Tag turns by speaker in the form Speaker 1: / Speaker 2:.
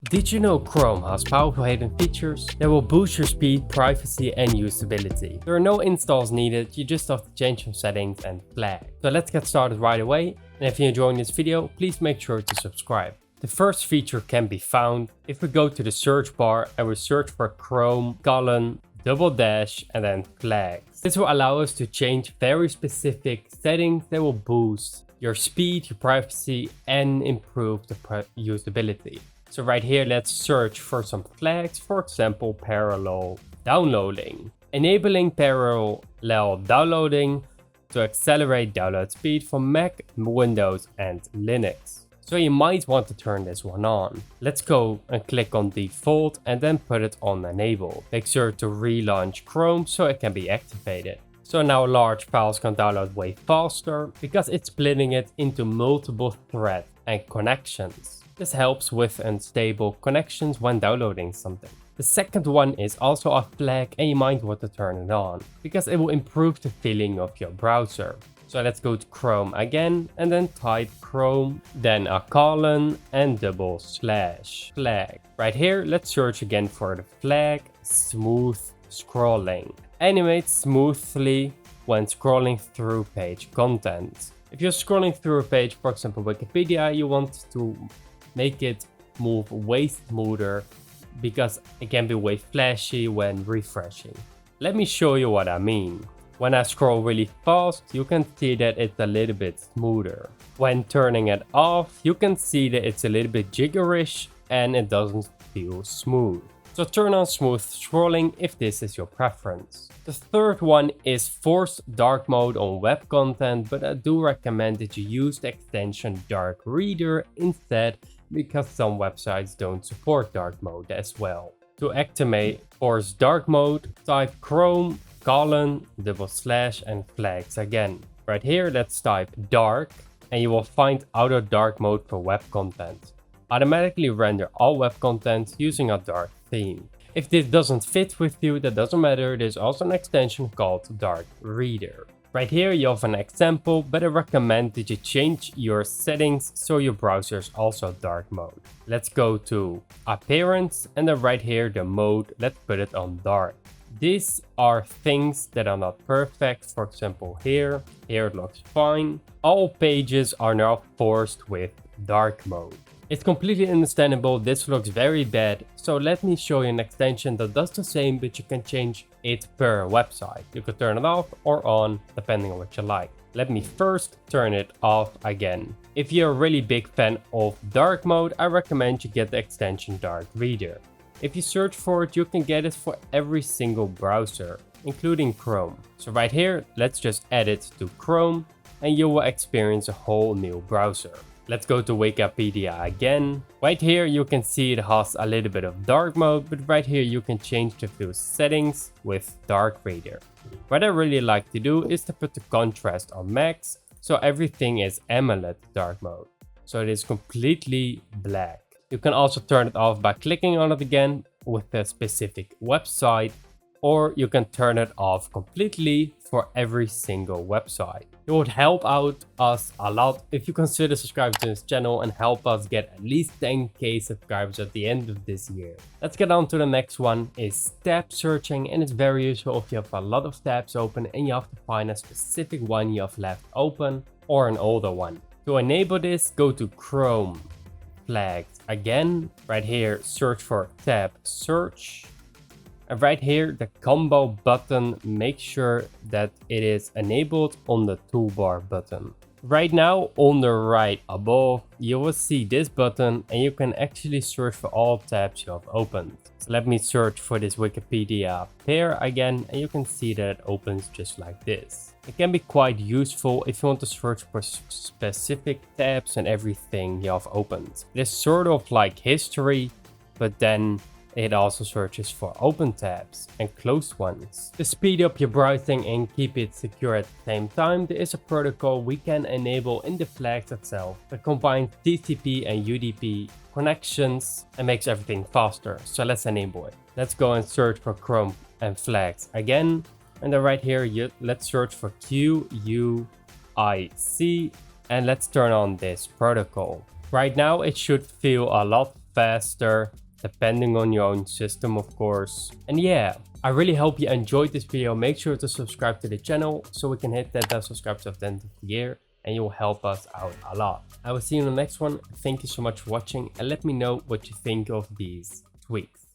Speaker 1: Did you know Chrome has powerful hidden features that will boost your speed, privacy and usability? There are no installs needed, you just have to change some settings and flag. So let's get started right away, and if you're enjoying this video, please make sure to subscribe. The first feature can be found if we go to the search bar and we search for Chrome, double dash and then flags. This will allow us to change very specific settings that will boost your speed, your privacy and improve the usability. So right here, let's search for some flags, for example, parallel downloading. Enabling parallel downloading to accelerate download speed for Mac, Windows and Linux. So you might want to turn this one on. Let's go and click on default and then put it on enable. Make sure to relaunch Chrome so it can be activated. So now large files can download way faster because it's splitting it into multiple threads and connections. This helps with unstable connections when downloading something. The second one is also a flag and you might want to turn it on because it will improve the feeling of your browser. So let's go to Chrome again and then type Chrome, then a colon and double slash flag. Right here, let's search again for the flag, smooth scrolling. Animate smoothly when scrolling through page content. If you're scrolling through a page, for example Wikipedia, you want to make it move way smoother because it can be way flashy when refreshing. Let me show you what I mean. When I scroll really fast, you can see that it's a little bit smoother. When turning it off, you can see that it's a little bit jiggerish and it doesn't feel smooth. So turn on smooth scrolling if this is your preference. The third one is force dark mode on web content, but I do recommend that you use the extension Dark Reader instead because some websites don't support dark mode as well. To activate force dark mode, type Chrome, colon, double slash and flags again. Right here, let's type dark and you will find auto dark mode for web content. Automatically render all web content using a dark theme. If this doesn't fit with you, that doesn't matter, there's also an extension called Dark Reader. Right here you have an example, but I recommend that you change your settings so your browser is also dark mode. Let's go to appearance and then right here the mode, let's put it on dark. These are things that are not perfect. For example, here it looks fine. All pages are now forced with dark mode. It's completely understandable, this looks very bad, so let me show you an extension that does the same, but you can change it per website. You could turn it off or on, depending on what you like. Let me first turn it off again. If you're a really big fan of dark mode, I recommend you get the extension Dark Reader. If you search for it, you can get it for every single browser, including Chrome. So right here, let's just add it to Chrome and you will experience a whole new browser. Let's go to Wikipedia again. Right here you can see it has a little bit of dark mode, but right here you can change the few settings with Dark Reader. What I really like to do is to put the contrast on max, so everything is AMOLED dark mode. So it is completely black. You can also turn it off by clicking on it again with a specific website, or you can turn it off completely for every single website. It would help out us a lot if you consider subscribing to this channel and help us get at least 10k subscribers at the end of this year. Let's get on to the next one, is tab searching, and it's very useful if you have a lot of tabs open and you have to find a specific one you have left open or an older one. To enable this, go to Chrome, flags again, right here search for tab search. And right here, the combo button, make sure that it is enabled on the toolbar button. Right now, on the right above, you will see this button and you can actually search for all tabs you have opened. So let me search for this Wikipedia pair again and you can see that it opens just like this. It can be quite useful if you want to search for specific tabs and everything you have opened. It is sort of like history, but then it also searches for open tabs and closed ones. To speed up your browsing and keep it secure at the same time, there is a protocol we can enable in the flags itself that combines TCP and UDP connections and makes everything faster. So let's enable it. Let's go and search for Chrome and flags again. And then right here, let's search for QUIC and let's turn on this protocol. Right now it should feel a lot faster, depending on your own system, of course. And yeah, I really hope you enjoyed this video. Make sure to subscribe to the channel so we can hit 10,000 subscribers at the end of the year, and you will help us out a lot. I will see you in the next one. Thank you so much for watching, and let me know what you think of these tweaks.